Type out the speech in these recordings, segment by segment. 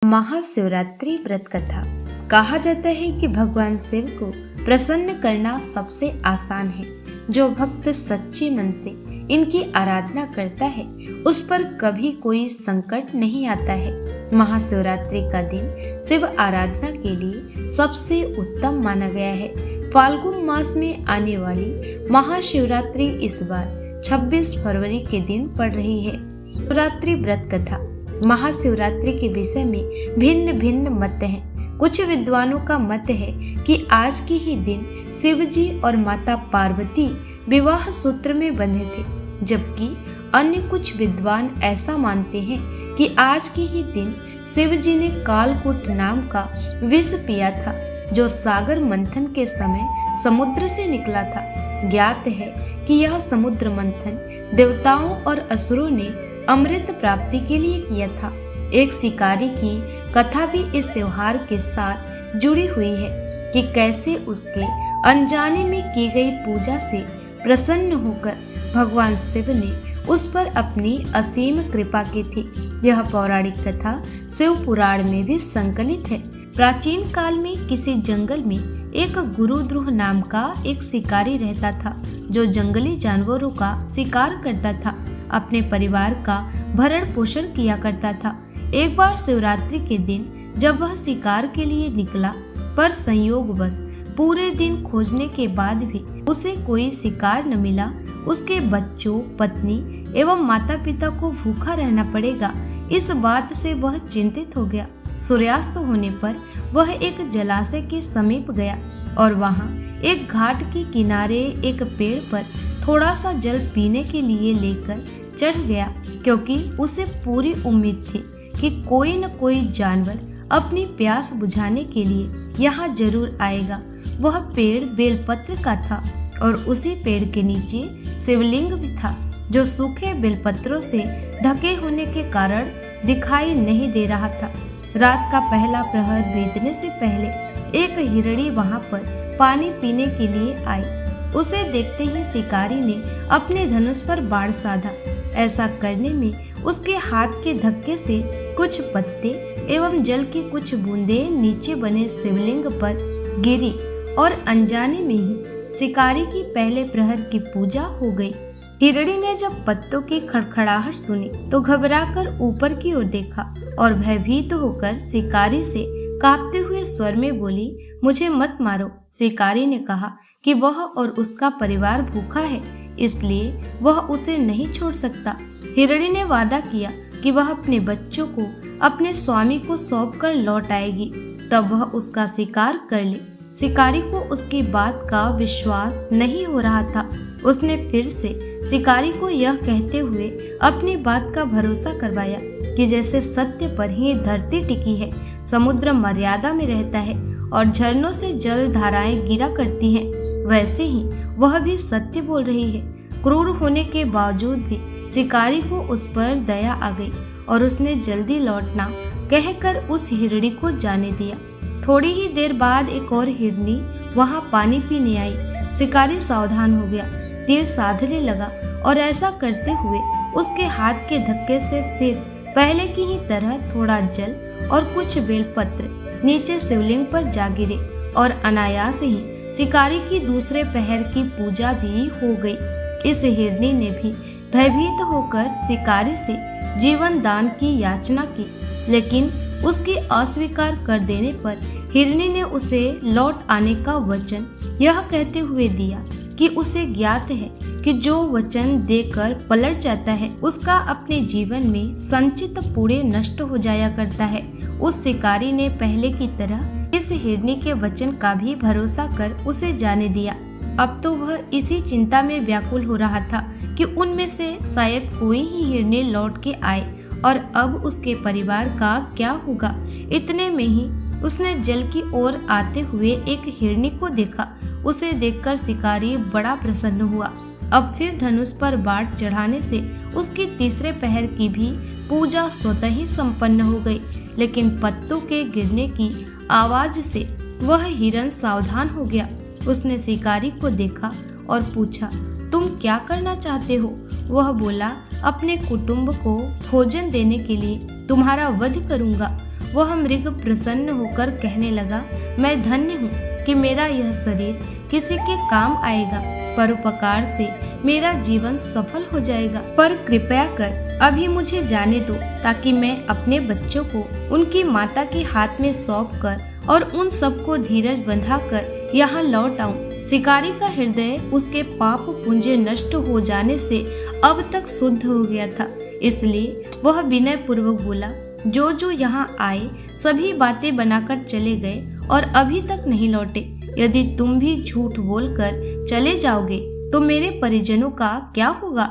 महाशिवरात्रि व्रत कथा। कहा जाता है कि भगवान शिव को प्रसन्न करना सबसे आसान है। जो भक्त सच्चे मन से इनकी आराधना करता है उस पर कभी कोई संकट नहीं आता है। महाशिवरात्रि का दिन शिव आराधना के लिए सबसे उत्तम माना गया है। फाल्गुन मास में आने वाली महाशिवरात्रि इस बार 26 फरवरी के दिन पड़ रही है। शिवरात्रि व्रत कथा। महाशिवरात्रि के विषय में भिन्न भिन्न मत हैं। कुछ विद्वानों का मत है कि आज के ही दिन शिव जी और माता पार्वती विवाह सूत्र में बंधे थे, जबकि अन्य कुछ विद्वान ऐसा मानते हैं कि आज के ही दिन शिव जी ने कालकूट नाम का विष पिया था, जो सागर मंथन के समय समुद्र से निकला था। ज्ञात है कि यह समुद्र मंथन देवताओं और असुरों ने अमृत प्राप्ति के लिए किया था। एक शिकारी की कथा भी इस त्योहार के साथ जुड़ी हुई है कि कैसे उसके अनजाने में की गई पूजा से प्रसन्न होकर भगवान शिव ने उस पर अपनी असीम कृपा की थी। यह पौराणिक कथा शिव पुराण में भी संकलित है। प्राचीन काल में किसी जंगल में एक गुरुद्रुह नाम का एक शिकारी रहता था, जो जंगली जानवरों का शिकार करता था, अपने परिवार का भरण पोषण किया करता था। एक बार शिवरात्रि के दिन जब वह शिकार के लिए निकला, पर संयोगवश पूरे दिन खोजने के बाद भी उसे कोई शिकार न मिला, उसके बच्चों, पत्नी एवं माता पिता को भूखा रहना पड़ेगा। इस बात से वह चिंतित हो गया। सूर्यास्त होने पर वह एक जलाशय के समीप गया और वहां एक घाट के किनारे एक पेड़ पर थोड़ा सा जल पीने के लिए लेकर चढ़ गया, क्योंकि उसे पूरी उम्मीद थी कि कोई न कोई जानवर अपनी प्यास बुझाने के लिए यहाँ जरूर आएगा। वह पेड़ बेलपत्र का था और उसी पेड़ के नीचे शिवलिंग भी था, जो सूखे बेलपत्रों से ढके होने के कारण दिखाई नहीं दे रहा था। रात का पहला प्रहर बीतने से पहले एक हिरणी वहां पर पानी पीने के लिए आई। उसे देखते ही शिकारी ने अपने धनुष पर बाण साधा। ऐसा करने में उसके हाथ के धक्के से कुछ पत्ते एवं जल की कुछ बूंदें नीचे बने शिवलिंग पर गिरी और अनजाने में ही शिकारी की पहले प्रहर की पूजा हो गई। हिरणी ने जब पत्तों की खड़खड़ाहट सुनी तो घबराकर ऊपर की ओर देखा और भयभीत होकर शिकारी से कांपते हुए स्वर में बोली, मुझे मत मारो। शिकारी ने कहा कि वह और उसका परिवार भूखा है, इसलिए वह उसे नहीं छोड़ सकता। हिरणी ने वादा किया कि वह अपने बच्चों को अपने स्वामी को सौंपकर लौट आएगी, तब वह उसका शिकार कर ले। शिकारी को उसकी बात का विश्वास नहीं हो रहा था। उसने फिर से शिकारी को यह कहते हुए अपनी बात का भरोसा करवाया कि जैसे सत्य पर ही धरती टिकी है, समुद्र मर्यादा में रहता है और झरनों से जल धाराएं गिरा करती हैं, वैसे ही वह भी सत्य बोल रही है। क्रूर होने के बावजूद भी शिकारी को उस पर दया आ गई और उसने जल्दी लौटना कहकर उस हिरणी को जाने दिया। थोड़ी ही देर बाद एक और हिरणी वहां पानी पीने आई। शिकारी सावधान हो गया, तीर साधने लगा और ऐसा करते हुए उसके हाथ के धक्के से फिर पहले की ही तरह थोड़ा जल और कुछ बेलपत्र नीचे शिवलिंग पर जा गिरे और अनायास ही शिकारी की दूसरे पहर की पूजा भी हो गई। इस हिरणी ने भी भयभीत होकर शिकारी से जीवन दान की याचना की, लेकिन उसकी अस्वीकार कर देने पर हिरणी ने उसे लौट आने का वचन यह कहते हुए दिया कि उसे ज्ञात है कि जो वचन देकर पलट जाता है उसका अपने जीवन में संचित पुण्य नष्ट हो जाया करता है। उस शिकारी ने पहले की तरह इस हिरणी के वचन का भी भरोसा कर उसे जाने दिया। अब तो वह इसी चिंता में व्याकुल हो रहा था कि उनमें से शायद कोई ही हिरणी लौट के आए और अब उसके परिवार का क्या होगा। इतने में ही उसने जल की ओर आते हुए एक हिरणी को देखा। उसे देखकर शिकारी बड़ा प्रसन्न हुआ। अब फिर धनुष पर बाण चढ़ाने से उसकी तीसरे पहर की भी पूजा स्वतः ही संपन्न हो गई, लेकिन पत्तों के गिरने की आवाज से वह हिरण सावधान हो गया। उसने शिकारी को देखा और पूछा, तुम क्या करना चाहते हो? वह बोला, अपने कुटुंब को भोजन देने के लिए तुम्हारा वध करूंगा। वह मृग प्रसन्न होकर कहने लगा, मैं धन्य हूँ कि मेरा यह शरीर किसी के काम आएगा। परोपकार से मेरा जीवन सफल हो जाएगा। पर कृपया कर अभी मुझे जाने दो, ताकि मैं अपने बच्चों को उनकी माता के हाथ में सौंप कर और उन सबको धीरज बंधाकर यहाँ लौट आऊं। शिकारी का हृदय उसके पाप पुंज नष्ट हो जाने से अब तक शुद्ध हो गया था, इसलिए वह विनय पूर्वक बोला, जो जो यहाँ आए सभी बातें बनाकर चले गए और अभी तक नहीं लौटे। यदि तुम भी झूठ बोलकर चले जाओगे तो मेरे परिजनों का क्या होगा?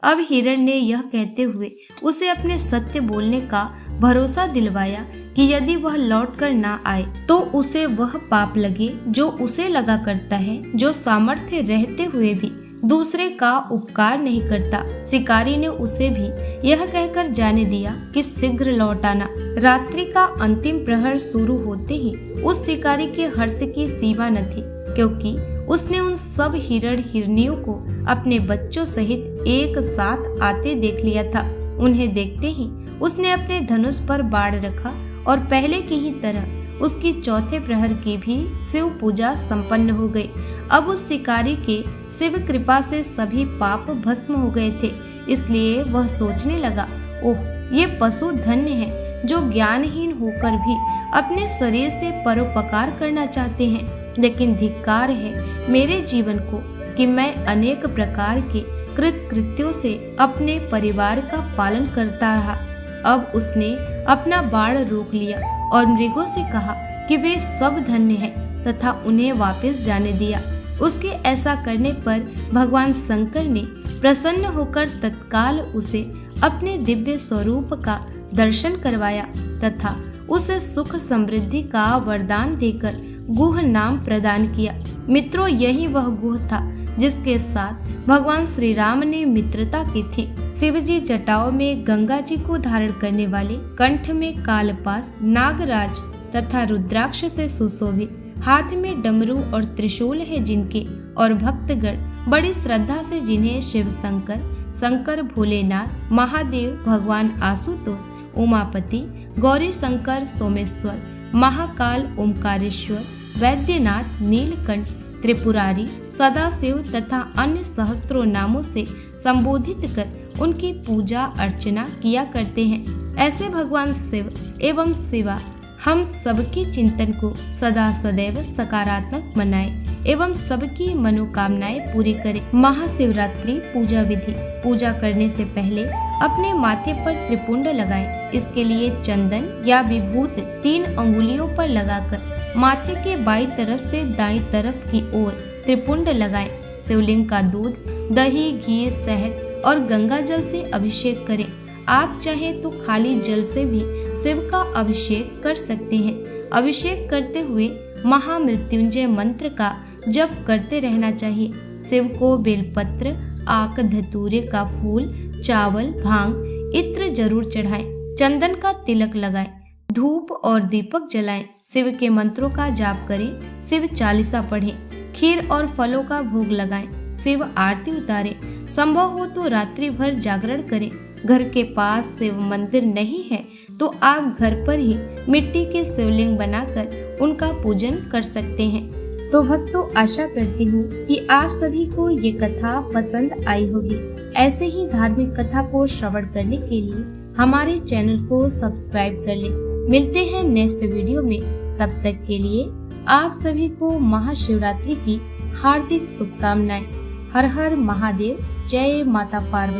अब हिरण ने यह कहते हुए उसे अपने सत्य बोलने का भरोसा दिलवाया कि यदि वह लौटकर ना आए तो उसे वह पाप लगे जो उसे लगा करता है, जो सामर्थ्य रहते हुए भी दूसरे का उपकार नहीं करता। शिकारी ने उसे भी यह कहकर जाने दिया कि शीघ्र लौट आना। रात्रि का अंतिम प्रहर शुरू होते ही उस शिकारी के हर्ष की सीमा न थी, क्योंकि उसने उन सब हिरण हिरनियों को अपने बच्चों सहित एक साथ आते देख लिया था। उन्हें देखते ही उसने अपने धनुष पर बाण रखा और पहले की ही तरह उसकी चौथे प्रहर की भी शिव पूजा संपन्न हो गई। अब उस शिकारी के शिव कृपा से सभी पाप भस्म हो गए थे, इसलिए वह सोचने लगा, ओह, ये पशु धन्य है जो ज्ञानहीन होकर भी अपने शरीर से परोपकार करना चाहते हैं। लेकिन धिक्कार है मेरे जीवन को कि मैं अनेक प्रकार के कृत्यों से अपने परिवार का पालन करता रहा। अब उसने अपना बाण रोक लिया और मृगों से कहा कि वे सब धन्य हैं तथा उन्हें वापस जाने दिया। उसके ऐसा करने पर भगवान शंकर ने प्रसन्न होकर तत्काल उसे अपने दिव्य स्वरूप का दर्शन करवाया तथा उसे सुख समृद्धि का वरदान देकर गुह नाम प्रदान किया। मित्रों, यही वह गुह था जिसके साथ भगवान श्री राम ने मित्रता की थी। शिव जी जटाओं में गंगा जी को धारण करने वाले, कंठ में कालपास, नागराज तथा रुद्राक्ष से सुशोभित, हाथ में डमरू और त्रिशूल है जिनके, और भक्तगण बड़ी श्रद्धा से जिन्हें शिव शंकर, शंकर भोलेनाथ, महादेव, भगवान आशुतोष, उमापति, गौरी शंकर, सोमेश्वर, महाकाल, ओमकारेश्वर, वैद्यनाथ, नीलकंठ, त्रिपुरारी, सदाशिव तथा अन्य सहस्त्रों नामों से संबोधित कर उनकी पूजा अर्चना किया करते हैं। ऐसे भगवान शिव एवं शिवा हम सबकी चिंतन को सदा सदैव सकारात्मक बनाए एवं सबकी मनोकामनाएं पूरी करें। महाशिवरात्रि पूजा विधि। पूजा करने से पहले अपने माथे पर त्रिपुंड लगाएं। इसके लिए चंदन या विभूत 3 अंगुलियों पर लगाकर माथे के बाईं तरफ से दाईं तरफ की ओर त्रिपुंड लगाएं। शिवलिंग का दूध, दही, घी, शहद और गंगा जल से अभिषेक करें। आप चाहे तो खाली जल से भी शिव का अभिषेक कर सकते हैं। अभिषेक करते हुए महामृत्युंजय मंत्र का जप करते रहना चाहिए। शिव को बेलपत्र, आक, धतूरे का फूल, चावल, भांग, इत्र जरूर चढ़ाएं। चंदन का तिलक लगाएं। धूप और दीपक जलाएं। शिव के मंत्रों का जाप करें। शिव चालीसा पढ़ें। खीर और फलों का भोग लगाएं। शिव आरती उतारें। संभव हो तो रात्रि भर जागरण करें। घर के पास शिव मंदिर नहीं है तो आप घर पर ही मिट्टी के शिवलिंग बनाकर उनका पूजन कर सकते हैं। तो भक्तों, आशा करती हूँ कि आप सभी को ये कथा पसंद आई होगी। ऐसे ही धार्मिक कथा को श्रवण करने के लिए हमारे चैनल को सब्सक्राइब कर लें। मिलते हैं नेक्स्ट वीडियो में। तब तक के लिए आप सभी को महाशिवरात्रि की हार्दिक शुभकामनाएं। हर हर महादेव। जय माता पार्वती।